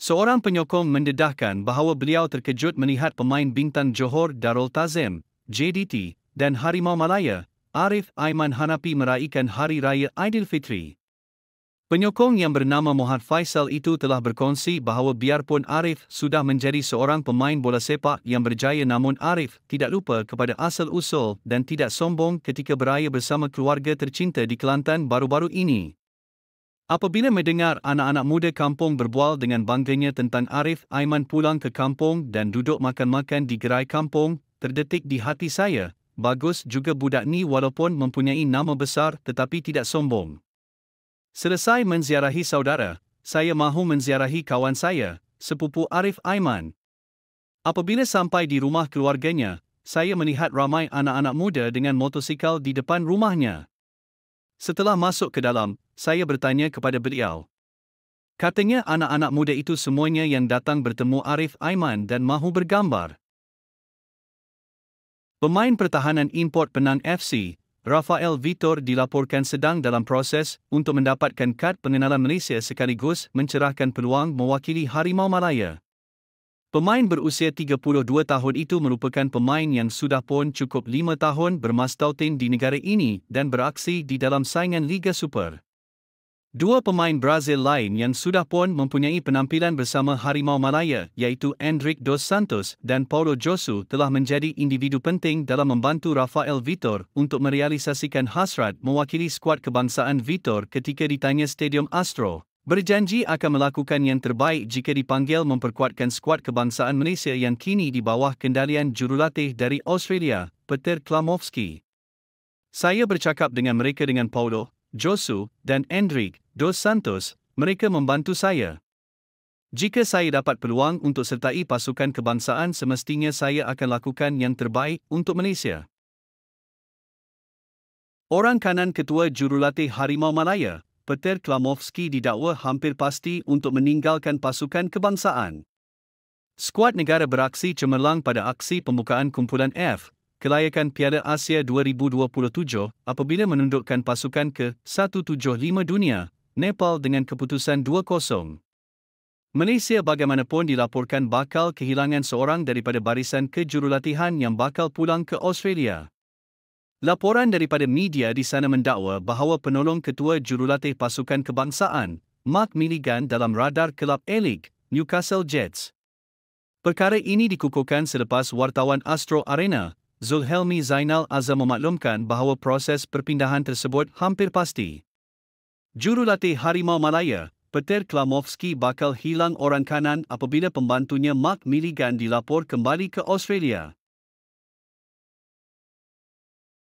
Seorang penyokong mendedahkan bahawa beliau terkejut melihat pemain bintang Johor Darul Tazim, JDT, dan Harimau Malaya, Arif Aiman Hanapi meraihkan Hari Raya Aidilfitri. Penyokong yang bernama Mohd Faisal itu telah berkongsi bahawa biarpun Arif sudah menjadi seorang pemain bola sepak yang berjaya, namun Arif tidak lupa kepada asal-usul dan tidak sombong ketika beraya bersama keluarga tercinta di Kelantan baru-baru ini. Apabila mendengar anak-anak muda kampung berbual dengan bangganya tentang Arif Aiman pulang ke kampung dan duduk makan-makan di gerai kampung, terdetik di hati saya, bagus juga budak ni walaupun mempunyai nama besar tetapi tidak sombong. Selesai menziarahi saudara, saya mahu menziarahi kawan saya, sepupu Arif Aiman. Apabila sampai di rumah keluarganya, saya melihat ramai anak-anak muda dengan motosikal di depan rumahnya. Setelah masuk ke dalam, saya bertanya kepada beliau. Katanya anak-anak muda itu semuanya yang datang bertemu Arif Aiman dan mahu bergambar. Pemain pertahanan import Penang FC, Rafael Vitor dilaporkan sedang dalam proses untuk mendapatkan kad pengenalan Malaysia sekaligus mencerahkan peluang mewakili Harimau Malaya. Pemain berusia 32 tahun itu merupakan pemain yang sudah pun cukup 5 tahun bermastautin di negara ini dan beraksi di dalam saingan Liga Super. Dua pemain Brazil lain yang sudah pun mempunyai penampilan bersama Harimau Malaya iaitu Endrick dos Santos dan Paulo Josu telah menjadi individu penting dalam membantu Rafael Vitor untuk merealisasikan hasrat mewakili skuad kebangsaan. Vitor ketika ditanya Stadium Astro, berjanji akan melakukan yang terbaik jika dipanggil memperkuatkan skuad kebangsaan Malaysia yang kini di bawah kendalian jurulatih dari Australia, Peter Klamovski. Saya bercakap dengan mereka dengan Paulo, Josu, dan Endrick dos Santos, mereka membantu saya. Jika saya dapat peluang untuk sertai pasukan kebangsaan, semestinya saya akan lakukan yang terbaik untuk Malaysia. Orang kanan ketua jurulatih Harimau Malaya, Peter Klamovski didakwa hampir pasti untuk meninggalkan pasukan kebangsaan. Skuad negara beraksi cemerlang pada aksi pembukaan kumpulan F, Kelayakan Piala Asia 2027 apabila menundukkan pasukan ke-175 dunia, Nepal dengan keputusan 2-0. Malaysia bagaimanapun dilaporkan bakal kehilangan seorang daripada barisan kejurulatihan yang bakal pulang ke Australia. Laporan daripada media di sana mendakwa bahawa penolong ketua jurulatih pasukan kebangsaan, Mark Milligan dalam radar kelab A-League, Newcastle Jets. Perkara ini dikukuhkan selepas wartawan Astro Arena, Zulhelmi Zainal Azam memaklumkan bahawa proses perpindahan tersebut hampir pasti. Jurulatih Harimau Malaya, Peter Klamovski bakal hilang orang kanan apabila pembantunya Mark Milligan dilapor kembali ke Australia.